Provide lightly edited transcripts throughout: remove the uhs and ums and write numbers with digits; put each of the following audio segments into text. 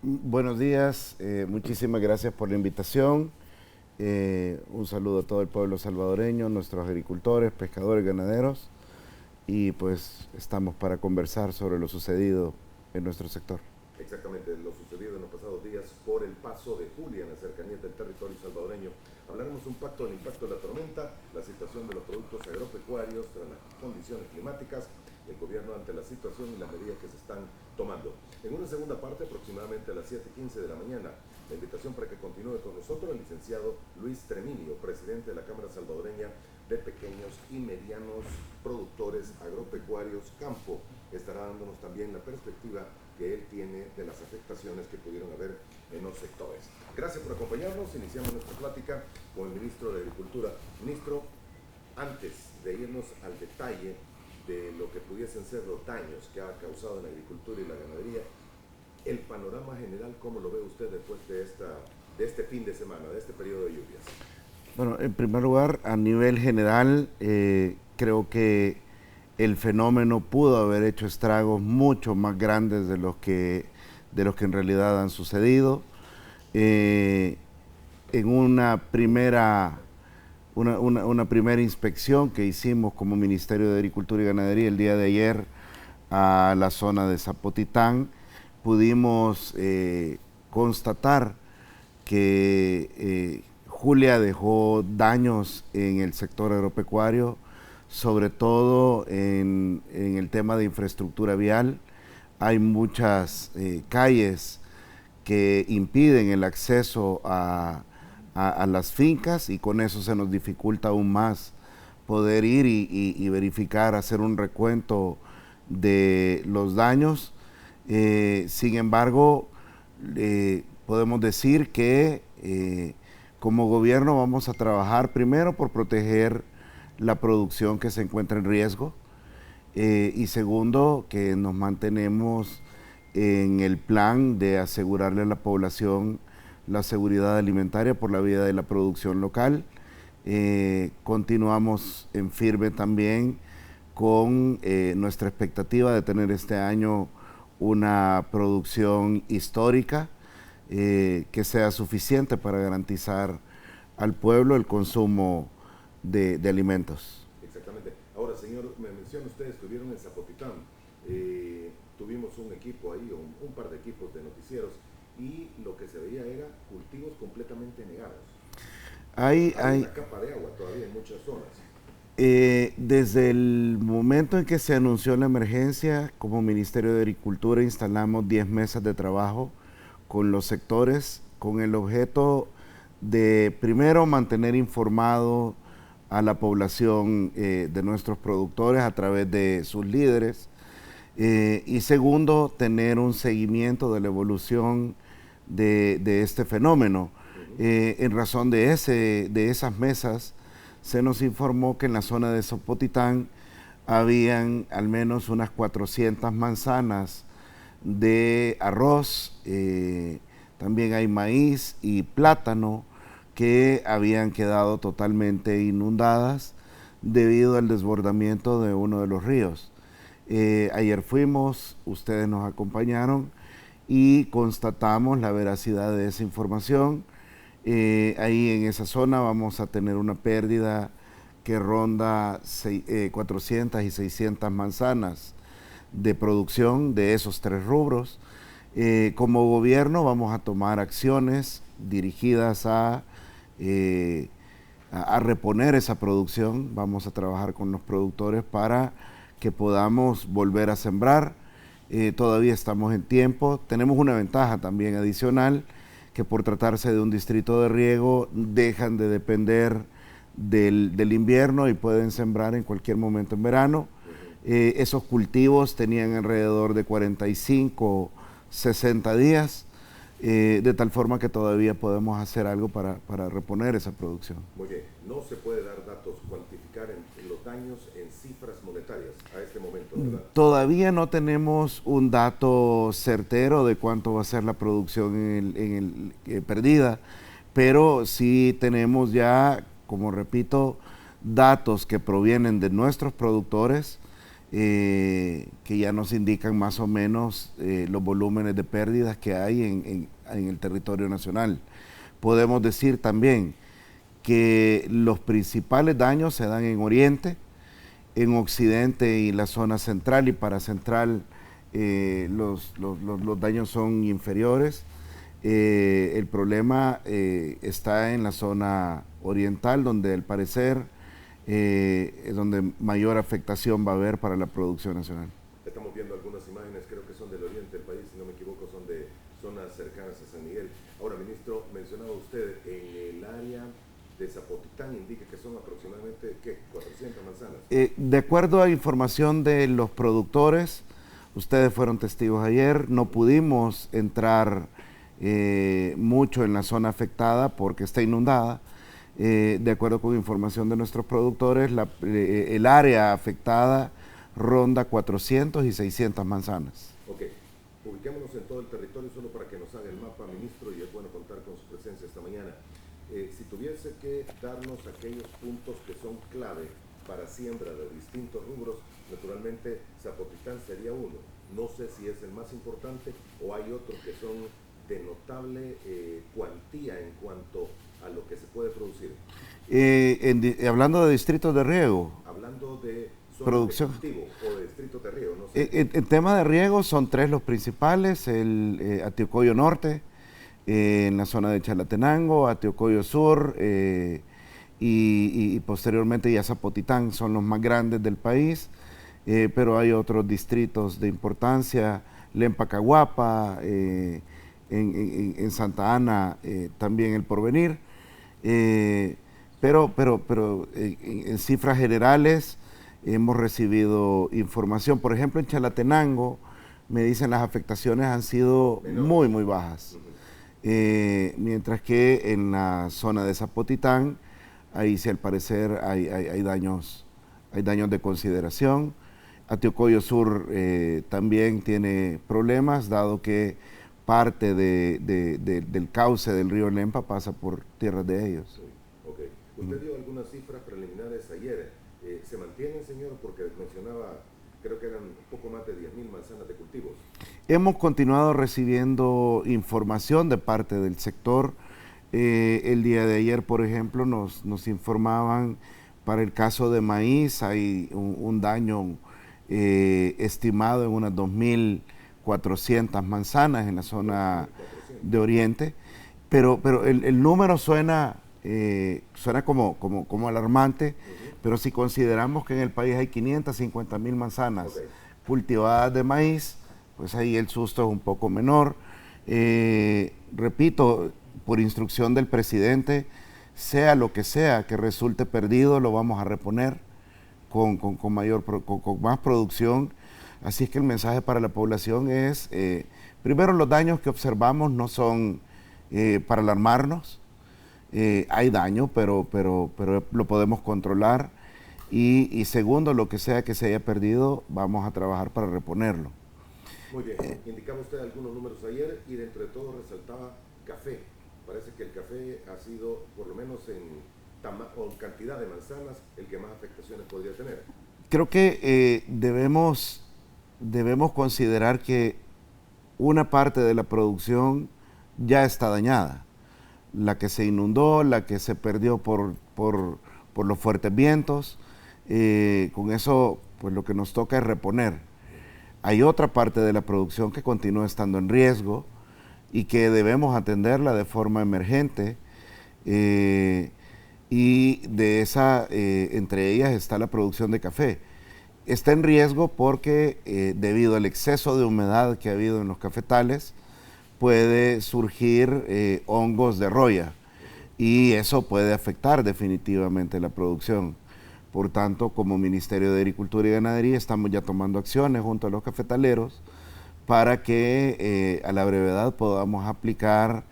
Buenos días, muchísimas gracias por la invitación. Un saludo a todo el pueblo salvadoreño, nuestros agricultores, pescadores, ganaderos, y pues estamos para conversar sobre lo sucedido en nuestro sector. Exactamente, lo sucedido en los pasados días por el paso de Julia en la cercanía del territorio salvadoreño. Hablaremos un poco del impacto de la tormenta, la situación de los productos agropecuarios tras las condiciones climáticas, el gobierno ante la situación y las medidas que se están tomando. En una segunda parte, aproximadamente a las 7:15 de la mañana, la invitación para que continúe con nosotros el licenciado Luis Treminio, presidente de la Cámara Salvadoreña de Pequeños y Medianos Productores Agropecuarios Campo. Estará dándonos también la perspectiva que él tiene de las afectaciones que pudieron haber en los sectores. Gracias por acompañarnos. Iniciamos nuestra plática con el ministro de Agricultura. Ministro, antes de irnos al detalle de lo que pudiesen ser los daños que ha causado en la agricultura y la ganadería, el panorama general, ¿cómo lo ve usted después de este fin de semana, de este periodo de lluvias? Bueno, en primer lugar, a nivel general, creo que el fenómeno pudo haber hecho estragos mucho más grandes de los que en realidad han sucedido. En una primera inspección que hicimos como Ministerio de Agricultura y Ganadería el día de ayer a la zona de Zapotitán, pudimos constatar que Julia dejó daños en el sector agropecuario, sobre todo en el tema de infraestructura vial. Hay muchas calles que impiden el acceso a las fincas y con eso se nos dificulta aún más poder ir y verificar, hacer un recuento de los daños. Sin embargo, podemos decir que como gobierno vamos a trabajar primero por proteger la producción que se encuentra en riesgo y segundo, que nos mantenemos en el plan de asegurarle a la población la seguridad alimentaria por la vía de la producción local. Continuamos en firme también con nuestra expectativa de tener este año una producción histórica que sea suficiente para garantizar al pueblo el consumo de alimentos. Exactamente. Ahora, señor, me menciona usted, estuvieron en Zapotitán, tuvimos un equipo ahí, un par de equipos de noticieros, y lo que se veía era cultivos completamente negados. Hay una capa de agua todavía en muchas zonas. Desde el momento en que se anunció la emergencia, como Ministerio de Agricultura instalamos 10 mesas de trabajo con los sectores, con el objeto de, primero, mantener informado a la población de nuestros productores a través de sus líderes, y segundo, tener un seguimiento de la evolución de este fenómeno. En razón de esas mesas, se nos informó que en la zona de Zapotitán habían al menos unas 400 manzanas de arroz, también hay maíz y plátano que habían quedado totalmente inundadas debido al desbordamiento de uno de los ríos. Ayer fuimos, ustedes nos acompañaron y constatamos la veracidad de esa información. Ahí en esa zona vamos a tener una pérdida que ronda 400 y 600 manzanas de producción de esos tres rubros. Como gobierno vamos a tomar acciones dirigidas a reponer esa producción. Vamos a trabajar con los productores para que podamos volver a sembrar. Todavía estamos en tiempo. Tenemos una ventaja también adicional, que por tratarse de un distrito de riego dejan de depender del invierno y pueden sembrar en cualquier momento en verano. Esos cultivos tenían alrededor de 45, 60 días, de tal forma que todavía podemos hacer algo para reponer esa producción. Muy bien, no se puede dar datos, cuantificar en los daños en cifras monetarias a este momento, ¿verdad? Todavía no tenemos un dato certero de cuánto va a ser la producción perdida, pero sí tenemos ya, como repito, datos que provienen de nuestros productores que ya nos indican más o menos los volúmenes de pérdidas que hay en el territorio nacional. Podemos decir también que los principales daños se dan en Oriente, en Occidente y la zona central y paracentral los daños son inferiores. El problema está en la zona oriental, donde al parecer es donde mayor afectación va a haber para la producción nacional. Estamos viendo algunas imágenes, creo que son del oriente del país, si no me equivoco, son de zonas cercanas a San Miguel. Ahora, ministro, mencionaba usted en el área de Zapotitán, indica que son aproximadamente, ¿qué? 400 manzanas. De acuerdo a información de los productores, ustedes fueron testigos ayer, no pudimos entrar mucho en la zona afectada porque está inundada. De acuerdo con información de nuestros productores, el área afectada ronda 400 y 600 manzanas. Ok, ubiquémonos en todo el territorio solo para que nos haga el mapa, ministro, y es bueno contar con su presencia esta mañana. Si tuviese que darnos aquellos puntos que son clave para siembra de distintos rubros, naturalmente Zapotitán sería uno. No sé si es el más importante o hay otros que son de notable cuantía en cuanto a lo que se puede producir. Hablando de distritos de riego. Hablando de producción de cultivo o de distritos de riego, no sé. En tema de riego son tres los principales, el Atiocoyo Norte, en la zona de Chalatenango, Atiocoyo Sur y posteriormente ya Zapotitán, son los más grandes del país, pero hay otros distritos de importancia, Lempacahuapa, en Santa Ana también El Porvenir, pero en cifras generales hemos recibido información. Por ejemplo, en Chalatenango me dicen las afectaciones han sido muy bajas. Mientras que en la zona de Zapotitán, ahí sí al parecer hay daños de consideración. Atiocoyo Sur también tiene problemas, dado que parte del cauce del río Lempa pasa por tierras de ellos. Sí. Okay. Usted dio algunas cifras preliminares ayer. ¿Se mantienen, señor? Porque mencionaba, creo que eran un poco más de 10.000 manzanas de cultivos. Hemos continuado recibiendo información de parte del sector. El día de ayer, por ejemplo, nos informaban para el caso de maíz, hay un daño estimado en unas 2.400 manzanas en la zona de Oriente, pero el número suena como alarmante, pero si consideramos que en el país hay 550.000 manzanas cultivadas de maíz, pues ahí el susto es un poco menor. Repito, por instrucción del presidente, sea lo que sea que resulte perdido, lo vamos a reponer con más producción. Así es que el mensaje para la población es, primero, los daños que observamos no son para alarmarnos. Hay daño, pero lo podemos controlar. Y segundo, lo que sea que se haya perdido, vamos a trabajar para reponerlo. Muy bien, indicaba usted algunos números ayer y dentro de todo resaltaba café. Parece que el café ha sido, por lo menos en cantidad de manzanas, el que más afectaciones podría tener. Creo que debemos considerar que una parte de la producción ya está dañada. La que se inundó, la que se perdió por los fuertes vientos. Con eso, pues lo que nos toca es reponer. Hay otra parte de la producción que continúa estando en riesgo y que debemos atenderla de forma emergente. Y de esa, entre ellas está la producción de café. Está en riesgo porque debido al exceso de humedad que ha habido en los cafetales, puede surgir hongos de roya y eso puede afectar definitivamente la producción. Por tanto, como Ministerio de Agricultura y Ganadería estamos ya tomando acciones junto a los cafetaleros para que a la brevedad podamos aplicar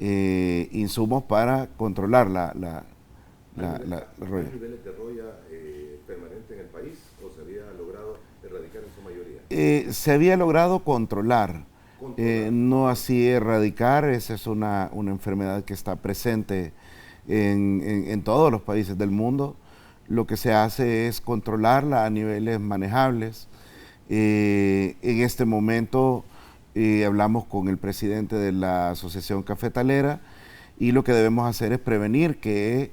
insumos para controlar la roya. ¿Hay niveles de roya permanente en el país o se había logrado erradicar en su mayoría? Se había logrado controlar. No así erradicar. Esa es una enfermedad que está presente en todos los países del mundo. lo que se hace es controlarla a niveles manejables. En este momento hablamos con el presidente de la Asociación Cafetalera y lo que debemos hacer es prevenir que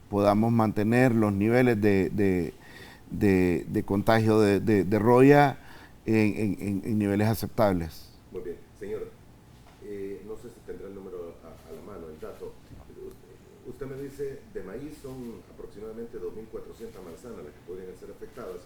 podamos mantener los niveles de contagio de roya en niveles aceptables. Muy bien, señor, no sé si tendrá el número a la mano, el dato. Usted me dice, de maíz son aproximadamente 2.400 manzanas las que podrían ser afectadas.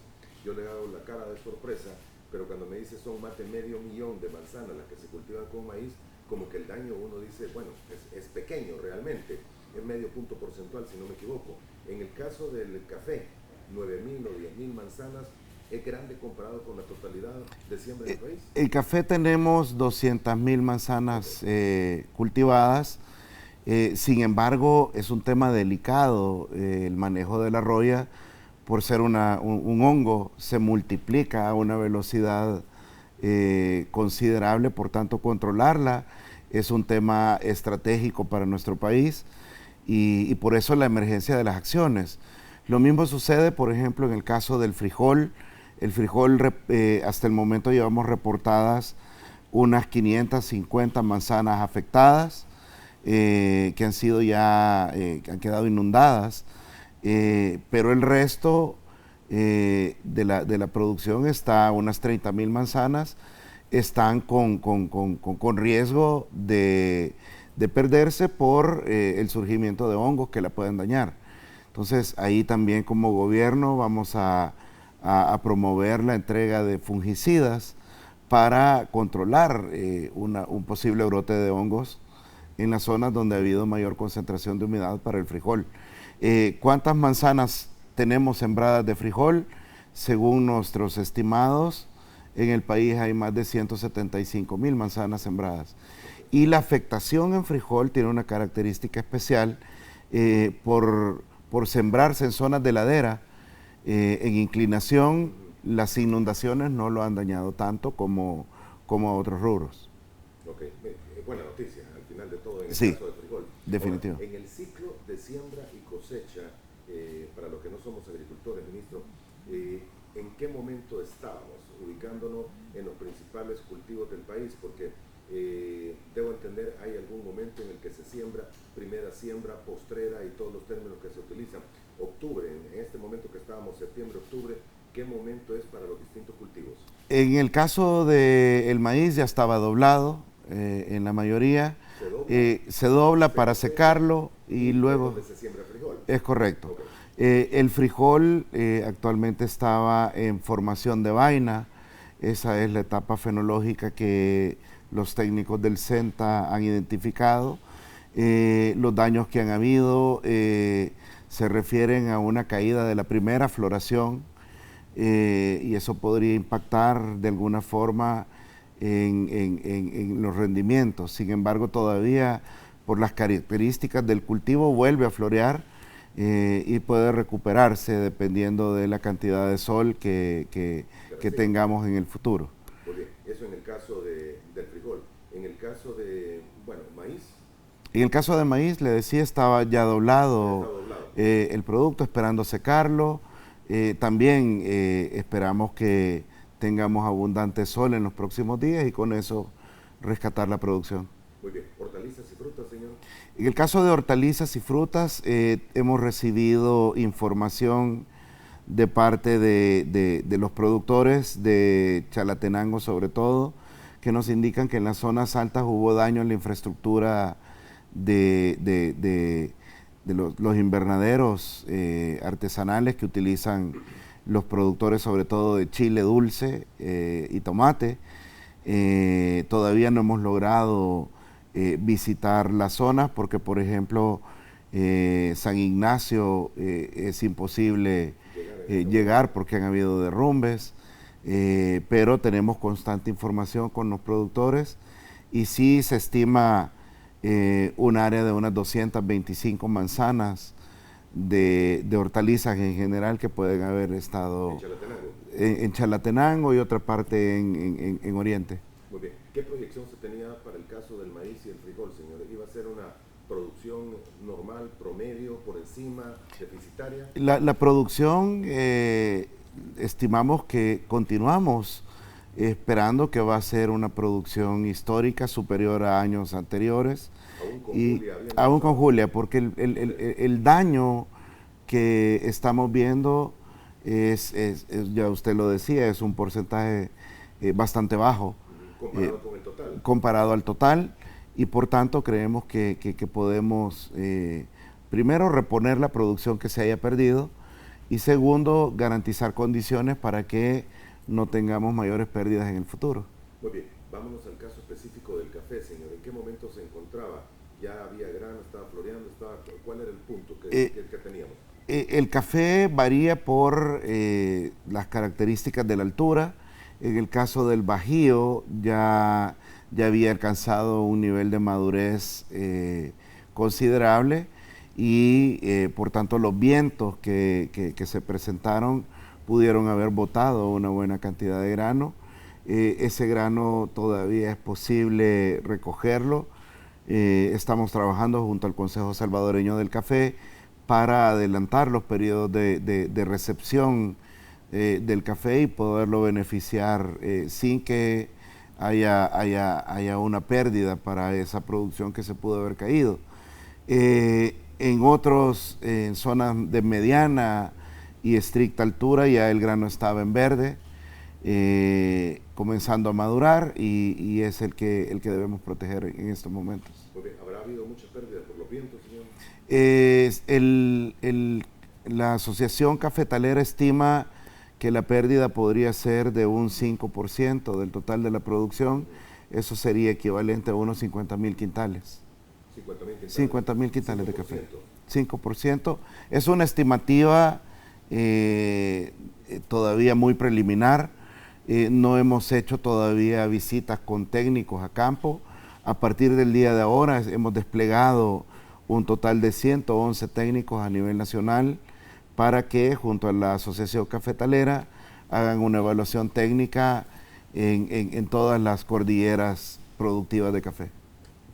Yo le hago la cara de sorpresa, pero cuando me dice son más de 500.000 de manzanas las que se cultivan con maíz, como que el daño uno dice, bueno, es pequeño realmente, es medio punto porcentual si no me equivoco. En el caso del café, 9.000 o 10.000 manzanas, ¿es grande comparado con la totalidad de siembra del país? El café tenemos 200.000 manzanas cultivadas. Sin embargo, es un tema delicado el manejo de la roya, por ser un hongo, se multiplica a una velocidad considerable, por tanto controlarla es un tema estratégico para nuestro país y por eso la emergencia de las acciones. Lo mismo sucede, por ejemplo, en el caso del frijol. El frijol, hasta el momento llevamos reportadas unas 550 manzanas afectadas, que han sido ya, que han quedado inundadas, pero el resto de la producción está, unas 30.000 manzanas, están con riesgo de perderse por el surgimiento de hongos que la pueden dañar. Entonces, ahí también como gobierno vamos a promover la entrega de fungicidas para controlar un posible brote de hongos en las zonas donde ha habido mayor concentración de humedad para el frijol. ¿Cuántas manzanas tenemos sembradas de frijol? Según nuestros estimados, en el país hay más de 175.000 manzanas sembradas. Y la afectación en frijol tiene una característica especial por sembrarse en zonas de ladera, en inclinación, las inundaciones no lo han dañado tanto como otros rubros. Ok, buena noticia al final de todo en el Sí, caso del frijol. definitivo. Ahora, en el ciclo de siembra y cosecha, para los que no somos agricultores, ministro, ¿en qué momento estábamos ubicándonos en los principales cultivos del país? Porque debo entender, hay algún momento en el que se siembra, primera siembra, postrera y todos los términos que se utilizan. Octubre, en este momento que estábamos, septiembre, octubre, ¿qué momento es para los distintos cultivos? En el caso del maíz ya estaba doblado en la mayoría. Se dobla para secarlo y luego... ¿Dónde se siembra frijol? Es correcto. Okay. El frijol actualmente estaba en formación de vaina. Esa es la etapa fenológica que los técnicos del CENTA han identificado. Los daños que han habido se refieren a una caída de la primera floración y eso podría impactar de alguna forma en los rendimientos. Sin embargo, todavía por las características del cultivo vuelve a florear y puede recuperarse dependiendo de la cantidad de sol que tengamos en el futuro. Muy bien, eso en el caso del frijol. En el caso de, bueno, maíz. En el caso de maíz, le decía, estaba ya doblado el producto, esperando secarlo. También esperamos que tengamos abundante sol en los próximos días y con eso rescatar la producción. Muy bien. ¿Hortalizas y frutas, señor? En el caso de hortalizas y frutas, hemos recibido información de parte de los productores de Chalatenango sobre todo, que nos indican que en las zonas altas hubo daño en la infraestructura de los invernaderos artesanales que utilizan los productores sobre todo de chile dulce y tomate. Todavía no hemos logrado visitar las zonas porque, por ejemplo, San Ignacio es imposible llegar porque han habido derrumbes, pero tenemos constante información con los productores y sí se estima un área de unas 225 manzanas de hortalizas en general que pueden haber estado en Chalatenango y otra parte en Oriente. Muy bien. ¿Qué proyección se tenía para el caso del maíz y el frijol, señor? ¿Iba a ser una producción normal, promedio, por encima, deficitaria? La producción, estimamos que continuamos esperando que va a ser una producción histórica superior a años anteriores. Aún con Y Julia. aún con Julia, porque el daño que estamos viendo ya usted lo decía, es un porcentaje bastante bajo. Comparado con el total. Comparado al total, y por tanto creemos que podemos, primero, reponer la producción que se haya perdido, y segundo, garantizar condiciones para que no tengamos mayores pérdidas en el futuro. Muy bien, vámonos al caso específico del café, señor. ¿En qué momento se encontraba? ¿Ya había grano, estaba floreando? ¿Cuál era el punto que teníamos? El café varía por las características de la altura. En el caso del Bajío ya había alcanzado un nivel de madurez considerable, y por tanto los vientos que se presentaron pudieron haber botado una buena cantidad de grano. Ese grano todavía es posible recogerlo. Estamos trabajando junto al Consejo Salvadoreño del Café para adelantar los periodos de recepción del café y poderlo beneficiar sin que haya una pérdida para esa producción que se pudo haber caído. En otros, en zonas de mediana y estricta altura, ya el grano estaba en verde, comenzando a madurar, y es el que debemos proteger en estos momentos. ¿Habrá habido mucha pérdida por los vientos, señor? La Asociación Cafetalera estima que la pérdida podría ser de un 5% del total de la producción. Eso sería equivalente a unos 50,000 quintales. 50,000 quintales de café. 5%. Es una estimativa todavía muy preliminar. No hemos hecho todavía visitas con técnicos a campo. A partir del día de ahora hemos desplegado un total de 111 técnicos a nivel nacional para que junto a la Asociación Cafetalera hagan una evaluación técnica en todas las cordilleras productivas de café.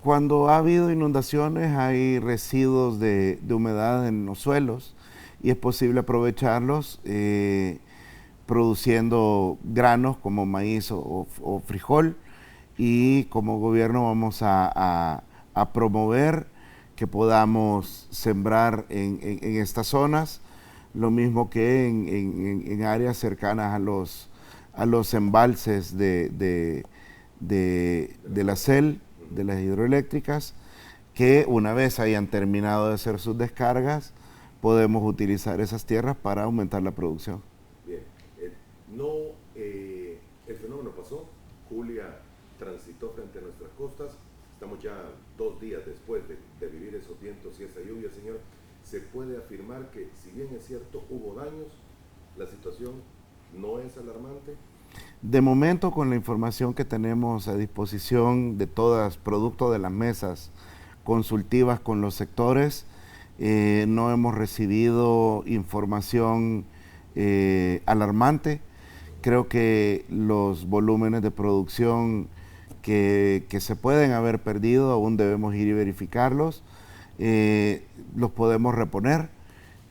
Cuando ha habido inundaciones hay residuos de humedad en los suelos, y es posible aprovecharlos produciendo granos como maíz o frijol, y como gobierno vamos a promover que podamos sembrar en estas zonas, lo mismo que en áreas cercanas a los embalses de la CEL, de las hidroeléctricas, que una vez hayan terminado de hacer sus descargas, podemos utilizar esas tierras para aumentar la producción. Bien, el fenómeno pasó, Julia transitó frente a nuestras costas, estamos ya 2 días después de vivir esos vientos y esa lluvia, señor. Se puede afirmar que, si bien es cierto, hubo daños, la situación no es alarmante. De momento, con la información que tenemos a disposición de todas, producto de las mesas consultivas con los sectores, no hemos recibido información alarmante. Creo que los volúmenes de producción que se pueden haber perdido, aún debemos ir y verificarlos. Los podemos reponer,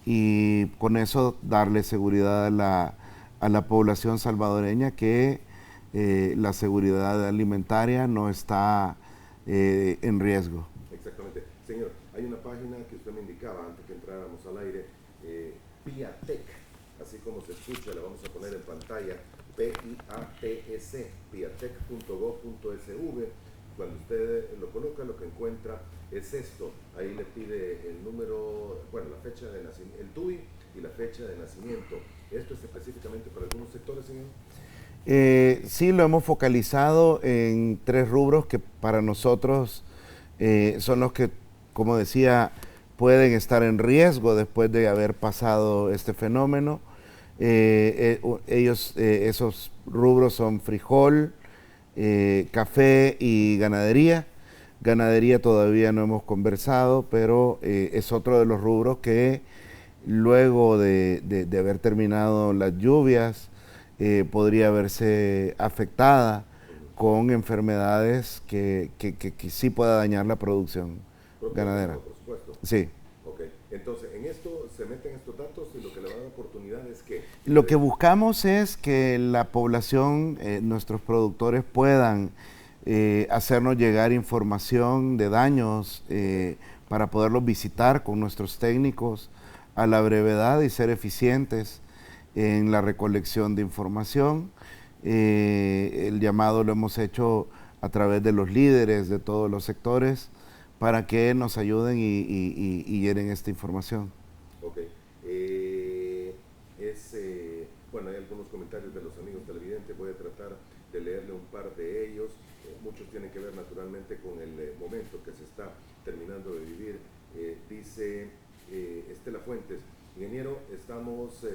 y con eso darle seguridad a la población salvadoreña que la seguridad alimentaria no está en riesgo. Exactamente. Señor, hay una página que usted me indicaba antes que entráramos al aire, PIATEC, así como se escucha, la vamos a poner en pantalla, PIATEC, piatec.gov.sv. Cuando usted lo coloca, lo que encuentra es esto. Ahí le pide el número, bueno, la fecha de nacimiento, el TUI y la fecha de nacimiento. ¿Esto es específicamente para algunos sectores, señor? Sí, lo hemos focalizado en 3 rubros que para nosotros son los que, como decía, pueden estar en riesgo después de haber pasado este fenómeno. Esos rubros son frijol, café y ganadería. Ganadería todavía no hemos conversado, pero es otro de los rubros que luego de haber terminado las lluvias podría verse afectada con enfermedades que sí pueda dañar la producción. ganadera. Por supuesto. Sí. Ok, entonces en esto se meten estos datos y lo que le va a dar oportunidad es que... Lo que buscamos es que la población, nuestros productores puedan hacernos llegar información de daños para poderlos visitar con nuestros técnicos a la brevedad y ser eficientes en la recolección de información. El llamado lo hemos hecho a través de los líderes de todos los sectores para que nos ayuden y llenen esta información. Ok. Bueno, hay algunos comentarios de los amigos televidentes, voy a tratar de leerle un par de ellos. Muchos tienen que ver naturalmente con el momento que se está terminando de vivir. Dice Estela Fuentes, ingeniero, estamos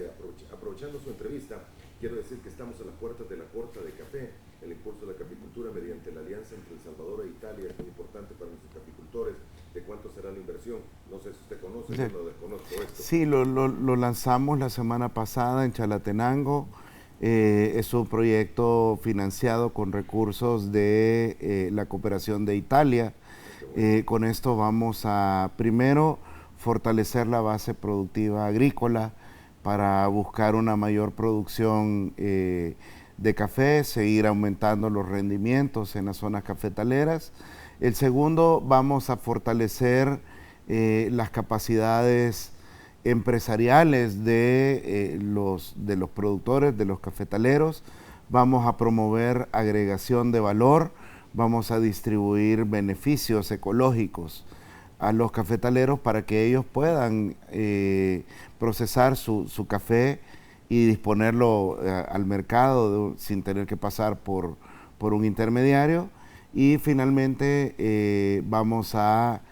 aprovechando su entrevista. Quiero decir que estamos a las puertas de la corta de café, el impulso de la caficultura mediante la alianza entre El Salvador e Italia es muy importante para nuestros caficultores. ¿De cuánto será la inversión? No sé si usted conoce, Sí. yo lo desconozco esto. Sí, lo lanzamos la semana pasada en Chalatenango. Es un proyecto financiado con recursos de la cooperación de Italia. Con esto vamos a, primero, fortalecer la base productiva agrícola para buscar una mayor producción de café, seguir aumentando los rendimientos en las zonas cafetaleras. El segundo, vamos a fortalecer las capacidades empresariales de los productores, de los cafetaleros. Vamos a promover agregación de valor, vamos a distribuir beneficios ecológicos a los cafetaleros para que ellos puedan procesar su café y disponerlo al mercado sin tener que pasar por un intermediario. Y finalmente vamos a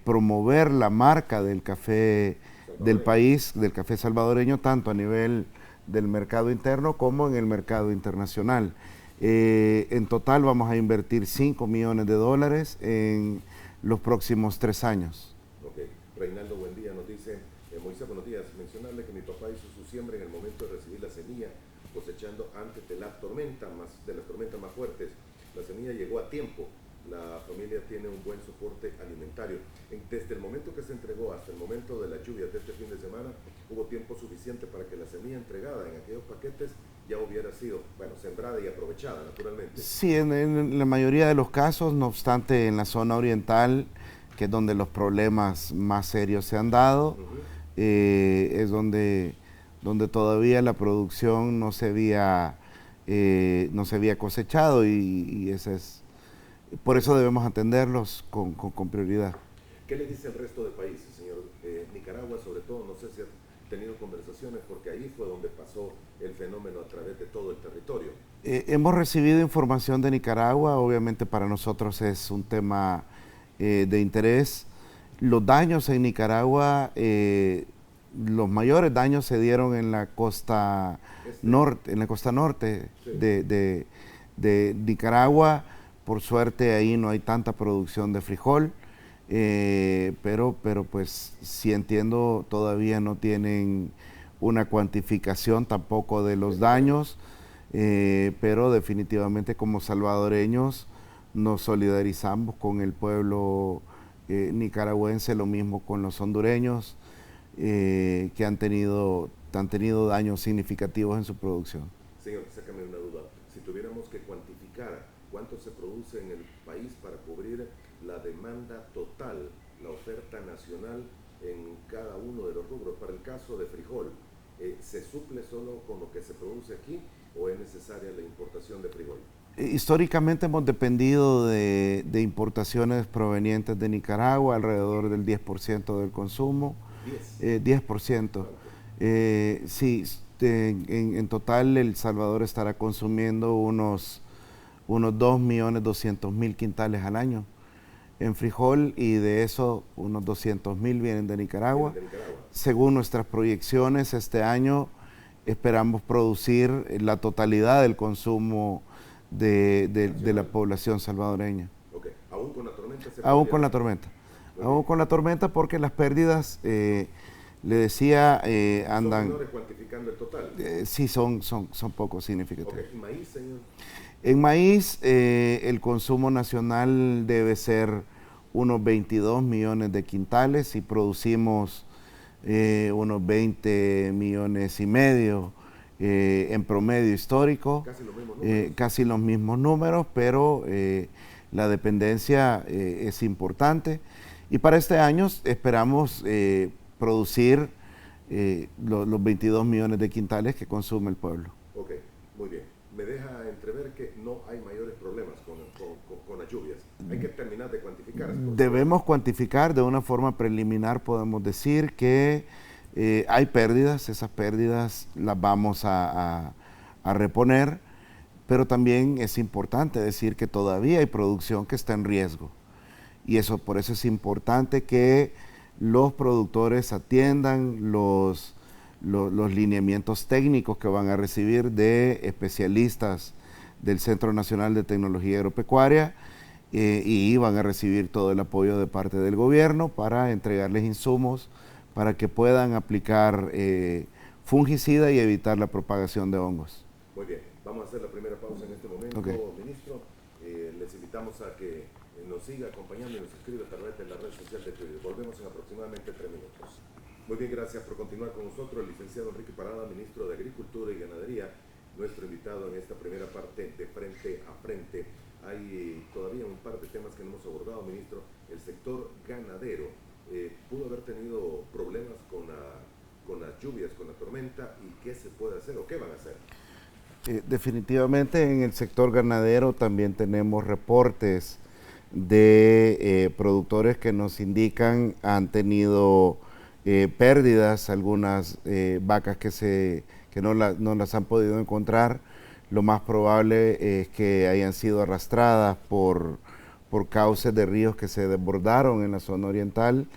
promover la marca del café del país, del café salvadoreño, tanto a nivel del mercado interno como en el mercado internacional. En total vamos a invertir $5 millones en los próximos 3 años. Ok, Reinaldo, buen día, nos dice, Moisés, buenos días, mencionarle que mi papá hizo su siembra en el momento de recibir la semilla, cosechando antes de las tormentas más fuertes. La semilla llegó a tiempo, la familia tiene un buen soporte alimentario. Desde el momento que se entregó hasta el momento de las lluvias de este fin de semana, hubo tiempo suficiente para que la semilla entregada en aquellos paquetes ya hubiera sido, bueno, sembrada y aprovechada, naturalmente. Sí, en la mayoría de los casos, no obstante, en la zona oriental, que es donde los problemas más serios se han dado, es donde todavía la producción no se había cosechado y ese es, por eso debemos atenderlos con prioridad. ¿Qué le dice el resto de países, señor? Nicaragua, sobre todo, no sé si ha tenido conversaciones, porque ahí fue donde pasó el fenómeno a través de todo el territorio. Hemos recibido información de Nicaragua, obviamente para nosotros es un tema de interés. Los daños en Nicaragua, los mayores daños se dieron en la costa norte Sí. de Nicaragua. Por suerte ahí no hay tanta producción de frijol, pero pues sí entiendo, todavía no tienen una cuantificación tampoco de los daños, pero definitivamente como salvadoreños nos solidarizamos con el pueblo nicaragüense, lo mismo con los hondureños que han tenido daños significativos en su producción. Señor, sácame una duda. Si tuviéramos que cuantificar cuánto se produce en el país para cubrir la demanda total, la oferta nacional en cada uno de los rubros, para el caso de frijol, ¿se suple solo con lo que se produce aquí o es necesaria la importación de frijol? Históricamente hemos dependido de importaciones provenientes de Nicaragua, alrededor del 10% del consumo. 10%. Sí, en total El Salvador estará consumiendo unos 2.200.000 quintales al año en frijol, y de eso unos 200.000 vienen de Nicaragua. Según nuestras proyecciones, este año esperamos producir la totalidad del consumo de la población salvadoreña. Okay. ¿Aún con la tormenta? Aún con la tormenta. Aún con la tormenta, porque las pérdidas, le decía, andan... ¿Son menores cuantificando el total? Sí, son poco significativos. Okay. ¿Y maíz, señor? En maíz, el consumo nacional debe ser unos 22 millones de quintales y producimos unos 20 millones y medio en promedio histórico. Casi los mismos números, pero la dependencia es importante. Y para este año esperamos producir los 22 millones de quintales que consume el pueblo. Ok, muy bien. Me deja entrever que no hay mayores problemas con las lluvias. Hay que terminar de cuantificar. Debemos cuantificar de una forma preliminar, podemos decir que hay pérdidas, esas pérdidas las vamos a reponer, pero también es importante decir que todavía hay producción que está en riesgo. Y por eso es importante que los productores atiendan los lineamientos técnicos que van a recibir de especialistas del Centro Nacional de Tecnología Agropecuaria y van a recibir todo el apoyo de parte del gobierno para entregarles insumos para que puedan aplicar fungicida y evitar la propagación de hongos. Muy bien, vamos a hacer la primera pausa en este momento, ministro. Les invitamos a que nos siga acompañando y nos escriba a través de la red social de Twitter. Volvemos en aproximadamente 3 minutos. Muy bien, gracias por continuar con nosotros, el licenciado Enrique Parada, ministro de Agricultura y Ganadería, nuestro invitado en esta primera parte de Frente a Frente. Hay todavía un par de temas que no hemos abordado, ministro. El sector ganadero pudo haber tenido problemas con las lluvias, con la tormenta, y qué se puede hacer o qué van a hacer. Definitivamente en el sector ganadero también tenemos reportes de productores que nos indican han tenido pérdidas, algunas vacas que no las han podido encontrar. Lo más probable es que hayan sido arrastradas por cauces de ríos que se desbordaron en la zona oriental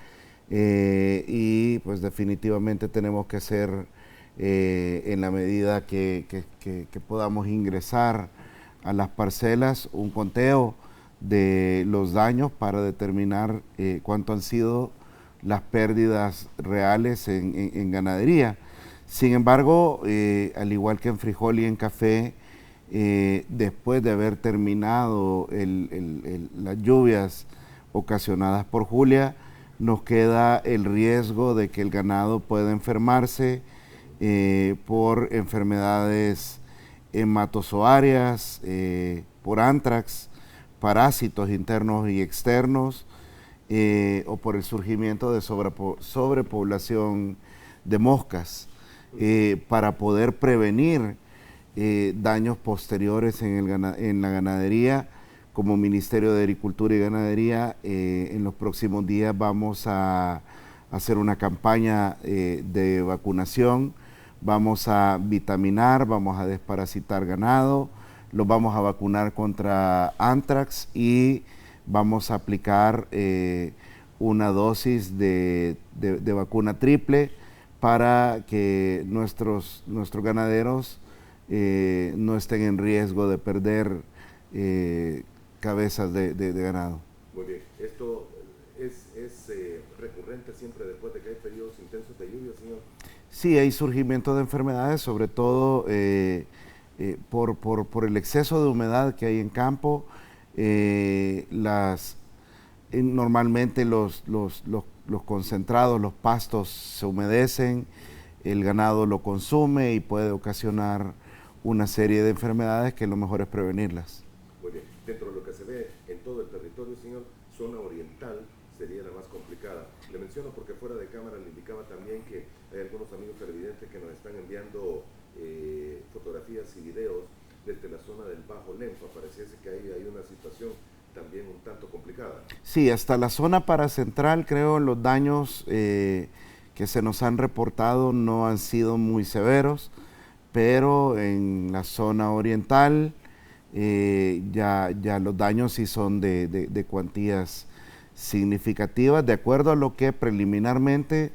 y pues definitivamente tenemos que hacer en la medida que podamos ingresar a las parcelas un conteo de los daños para determinar cuánto han sido las pérdidas reales en ganadería. Sin embargo, al igual que en frijol y en café, después de haber terminado las lluvias ocasionadas por Julia, nos queda el riesgo de que el ganado pueda enfermarse por enfermedades hematozoarias, por antrax, parásitos internos y externos, o por el surgimiento de sobrepoblación de moscas, para poder prevenir daños posteriores en la ganadería. Como Ministerio de Agricultura y Ganadería, en los próximos días vamos a hacer una campaña de vacunación, vamos a vitaminar, vamos a desparasitar ganado, los vamos a vacunar contra antrax y vamos a aplicar una dosis de vacuna triple para que nuestros ganaderos no estén en riesgo de perder cabezas de ganado. Muy bien, esto es recurrente siempre después de que hay periodos intensos de lluvia, señor. Sí, hay surgimiento de enfermedades, sobre todo por el exceso de humedad que hay en campo. Normalmente los concentrados, los pastos se humedecen, el ganado lo consume y puede ocasionar una serie de enfermedades que lo mejor es prevenirlas. Muy bien, dentro de lo que se ve en todo el territorio, señor, zona oriental sería la más complicada. Le menciono porque fuera de cámara le indicaba también que hay algunos amigos televidentes que nos están enviando fotografías y videos desde la zona del Bajo Lempa. Pareciese que ahí hay una situación también un tanto complicada. Sí, hasta la zona paracentral, creo, los daños que se nos han reportado no han sido muy severos, pero en la zona oriental ya los daños sí son de cuantías significativas, de acuerdo a lo que preliminarmente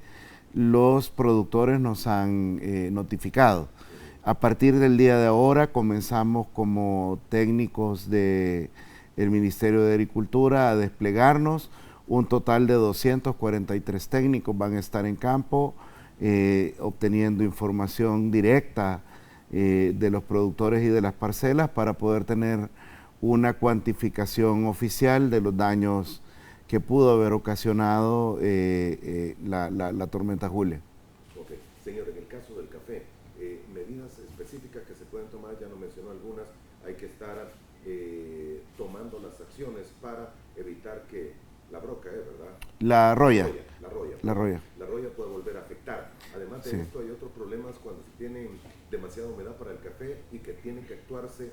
los productores nos han notificado. A partir del día de ahora comenzamos como técnicos del Ministerio de Agricultura a desplegarnos. Un total de 243 técnicos van a estar en campo obteniendo información directa de los productores y de las parcelas para poder tener una cuantificación oficial de los daños que pudo haber ocasionado la tormenta Julia. Ok, señor, en el caso del café, medidas específicas que se pueden tomar, ya nos mencionó algunas, hay que estar tomando las acciones para evitar que la broca, ¿verdad? La roya. La roya puede volver a afectar. Además de esto, hay otros problemas cuando se tiene demasiada humedad para el café y que tienen que actuarse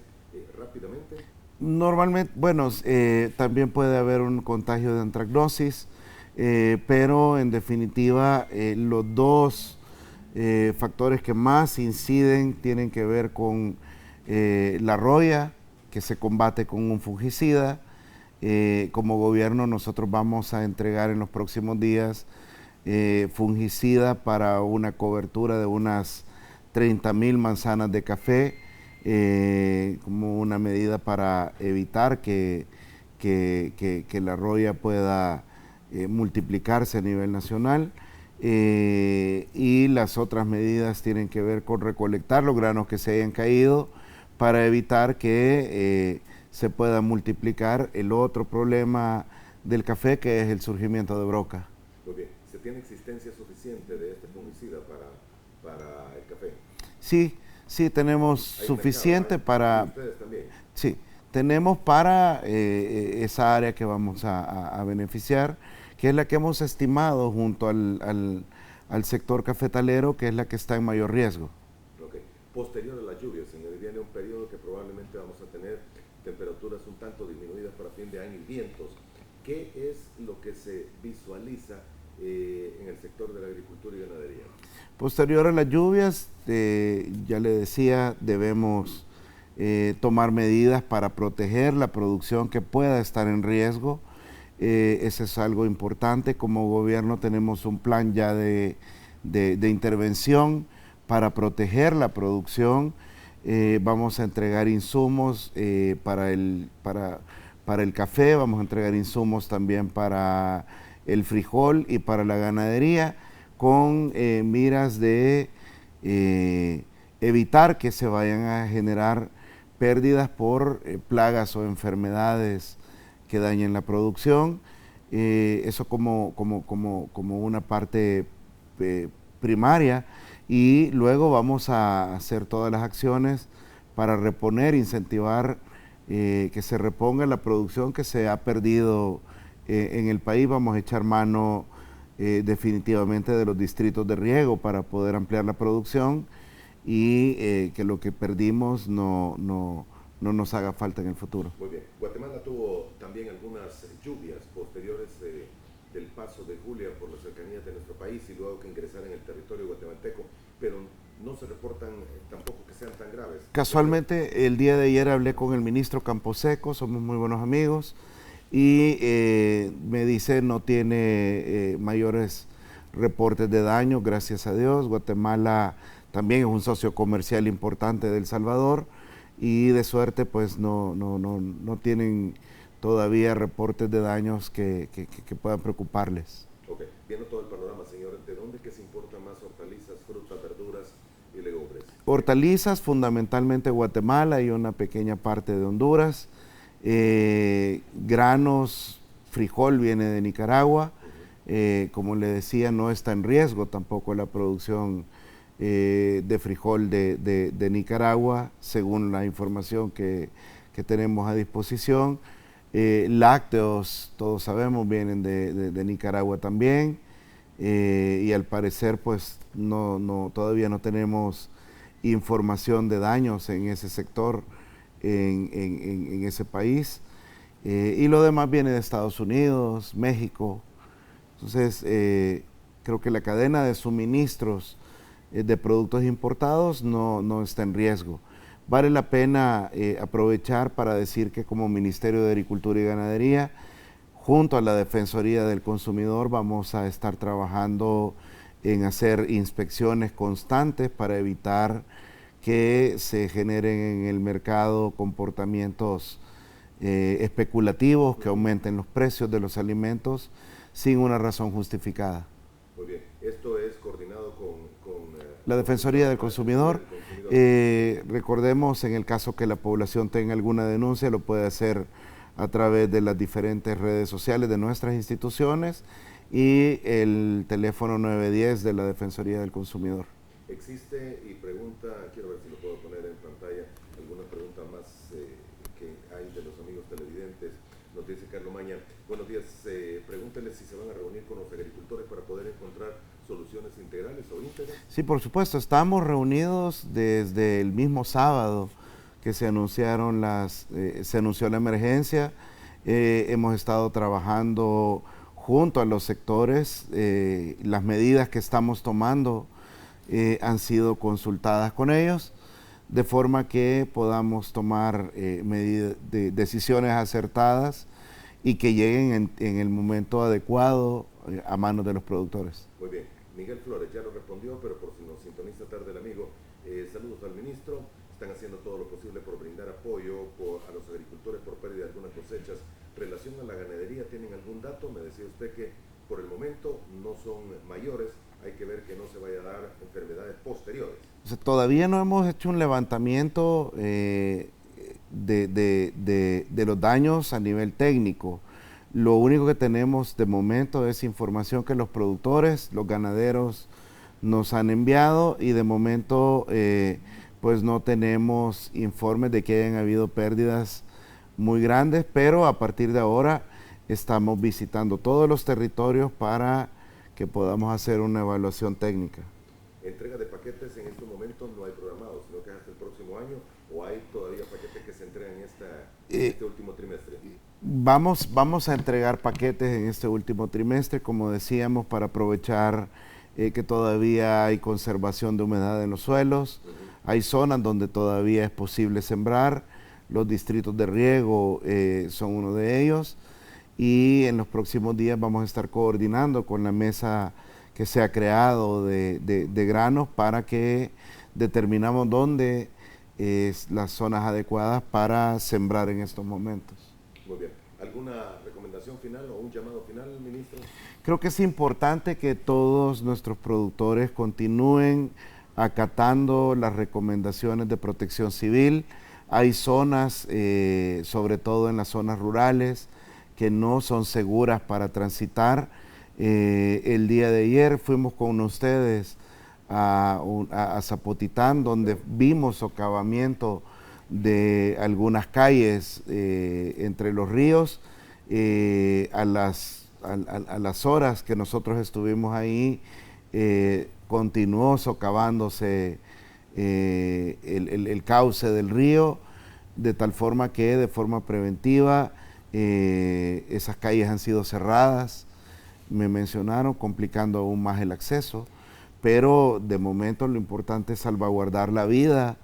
rápidamente. Normalmente, bueno, también puede haber un contagio de antracnosis, pero en definitiva los dos factores que más inciden tienen que ver con la roya, que se combate con un fungicida. Como gobierno nosotros vamos a entregar en los próximos días fungicida para una cobertura de unas 30,000 manzanas de café, como una medida para evitar que la roya pueda multiplicarse a nivel nacional. Y las otras medidas tienen que ver con recolectar los granos que se hayan caído para evitar que se pueda multiplicar el otro problema del café, que es el surgimiento de broca. Muy bien. ¿Se tiene existencia suficiente de este fungicida para el café? Sí, tenemos suficiente para... ¿Ustedes también? Sí, tenemos para esa área que vamos a beneficiar, que es la que hemos estimado junto al sector cafetalero, que es la que está en mayor riesgo. Ok. Posterior a las lluvias, señores, viene un periodo que probablemente vamos a tener temperaturas un tanto disminuidas para fin de año y vientos. ¿Qué es lo que se visualiza en el sector de la agricultura y ganadería? Posterior a las lluvias, ya le decía, debemos tomar medidas para proteger la producción que pueda estar en riesgo. Eso es algo importante. Como gobierno tenemos un plan ya de intervención para proteger la producción. Vamos a entregar insumos para el café, vamos a entregar insumos también para el frijol y para la ganadería, con miras de evitar que se vayan a generar pérdidas por plagas o enfermedades que dañen la producción. Eso como una parte primaria. Y luego vamos a hacer todas las acciones para reponer, incentivar que se reponga la producción que se ha perdido en el país. Vamos a echar mano definitivamente de los distritos de riego para poder ampliar la producción y que lo que perdimos no nos haga falta en el futuro. Muy bien. Guatemala tuvo también algunas lluvias posteriores del paso de Julia por las cercanías de nuestro país y luego que ingresaran en el territorio guatemalteco, pero no se reportan tampoco que sean tan graves. Casualmente, el día de ayer hablé con el ministro Camposeco, somos muy buenos amigos, y me dice no tiene mayores reportes de daño, gracias a Dios. Guatemala también es un socio comercial importante de El Salvador y de suerte pues no tienen todavía reportes de daños que puedan preocuparles. Ok, viendo todo el panorama, señor, ¿de dónde que se importan más hortalizas, frutas, verduras y legumbres? Hortalizas, fundamentalmente Guatemala y una pequeña parte de Honduras. Granos, frijol viene de Nicaragua. Como le decía, no está en riesgo tampoco la producción de frijol de Nicaragua, según la información que tenemos a disposición. Lácteos, todos sabemos, vienen de Nicaragua también, y al parecer pues todavía no tenemos información de daños en ese sector, en ese país, y lo demás viene de Estados Unidos, México. Entonces creo que la cadena de suministros de productos importados no está en riesgo. Vale la pena aprovechar para decir que como Ministerio de Agricultura y Ganadería, junto a la Defensoría del Consumidor, vamos a estar trabajando en hacer inspecciones constantes para evitar que se generen en el mercado comportamientos especulativos que aumenten los precios de los alimentos sin una razón justificada. Muy bien, esto es coordinado con la Defensoría del Consumidor. Recordemos, en el caso que la población tenga alguna denuncia, lo puede hacer a través de las diferentes redes sociales de nuestras instituciones y el teléfono 910 de la Defensoría del Consumidor. Existe, y pregunta, quiero ver si lo puedo poner en pantalla, alguna pregunta más que hay de los amigos televidentes. Nos dice Carlos Maña, buenos días, pregúntenle si se van a reunir con los agricultores para poder encontrar soluciones integrales o íntegras. Sí, por supuesto, estamos reunidos desde el mismo sábado que se anunciaron se anunció la emergencia. Hemos estado trabajando junto a los sectores. Las medidas que estamos tomando han sido consultadas con ellos, de forma que podamos tomar decisiones acertadas y que lleguen en el momento adecuado a manos de los productores. Muy bien. Miguel Flores ya lo respondió, pero por si nos sintoniza tarde el amigo, saludos al ministro. Están haciendo todo lo posible por brindar apoyo a los agricultores por pérdida de algunas cosechas. Relación a la ganadería, ¿tienen algún dato? Me decía usted que por el momento no son mayores, hay que ver que no se vaya a dar enfermedades posteriores. O sea, todavía no hemos hecho un levantamiento de los daños a nivel técnico. Lo único que tenemos de momento es información que los productores, los ganaderos nos han enviado, y de momento pues no tenemos informes de que hayan habido pérdidas muy grandes, pero a partir de ahora estamos visitando todos los territorios para que podamos hacer una evaluación técnica. Entrega de paquetes en estos momentos no hay programados, sino que es hasta el próximo año, o hay todavía paquetes que se entregan en este último trimestre. Vamos a entregar paquetes en este último trimestre, como decíamos, para aprovechar que todavía hay conservación de humedad en los suelos. Hay zonas donde todavía es posible sembrar, los distritos de riego son uno de ellos, y en los próximos días vamos a estar coordinando con la mesa que se ha creado de granos para que determinamos dónde es las zonas adecuadas para sembrar en estos momentos. Muy bien. ¿Alguna recomendación final o un llamado final, ministro? Creo que es importante que todos nuestros productores continúen acatando las recomendaciones de Protección Civil. Hay zonas, sobre todo en las zonas rurales, que no son seguras para transitar. El día de ayer fuimos con ustedes a Zapotitán, donde vimos socavamiento de algunas calles entre los ríos. A las horas que nosotros estuvimos ahí, continuó socavándose el cauce del río, de tal forma que de forma preventiva esas calles han sido cerradas, me mencionaron, complicando aún más el acceso, pero de momento lo importante es salvaguardar la vida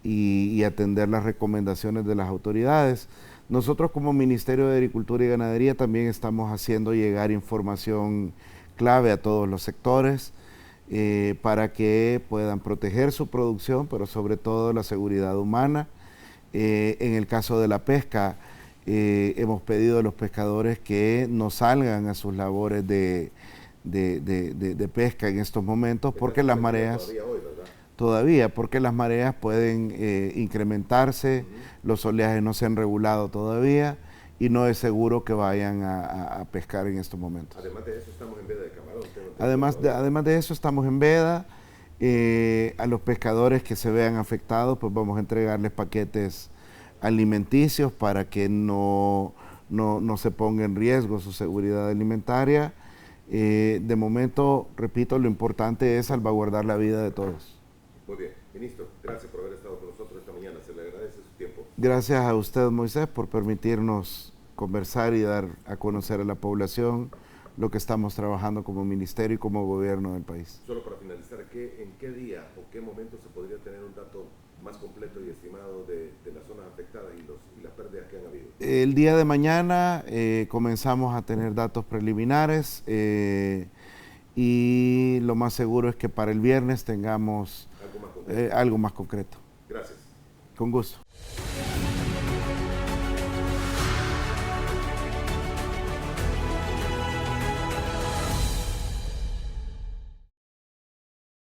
y atender las recomendaciones de las autoridades. Nosotros como Ministerio de Agricultura y Ganadería también estamos haciendo llegar información clave a todos los sectores para que puedan proteger su producción, pero sobre todo la seguridad humana. En el caso de la pesca, hemos pedido a los pescadores que no salgan a sus labores de pesca en estos momentos, porque las mareas... Todavía, porque las mareas pueden incrementarse, los oleajes no se han regulado todavía y no es seguro que vayan a pescar en estos momentos. Además de eso estamos en veda de camarón. Además de eso estamos en veda. A los pescadores que se vean afectados, pues vamos a entregarles paquetes alimenticios para que no se ponga en riesgo su seguridad alimentaria. De momento, repito, lo importante es salvaguardar la vida de todos. Muy bien. Ministro, gracias por haber estado con nosotros esta mañana. Se le agradece su tiempo. Gracias a usted, Moisés, por permitirnos conversar y dar a conocer a la población lo que estamos trabajando como ministerio y como gobierno del país. Solo para finalizar, ¿en qué día o qué momento se podría tener un dato más completo y estimado de las zonas afectadas y las pérdidas que han habido? El día de mañana comenzamos a tener datos preliminares y lo más seguro es que para el viernes tengamos algo más concreto. Gracias. Con gusto.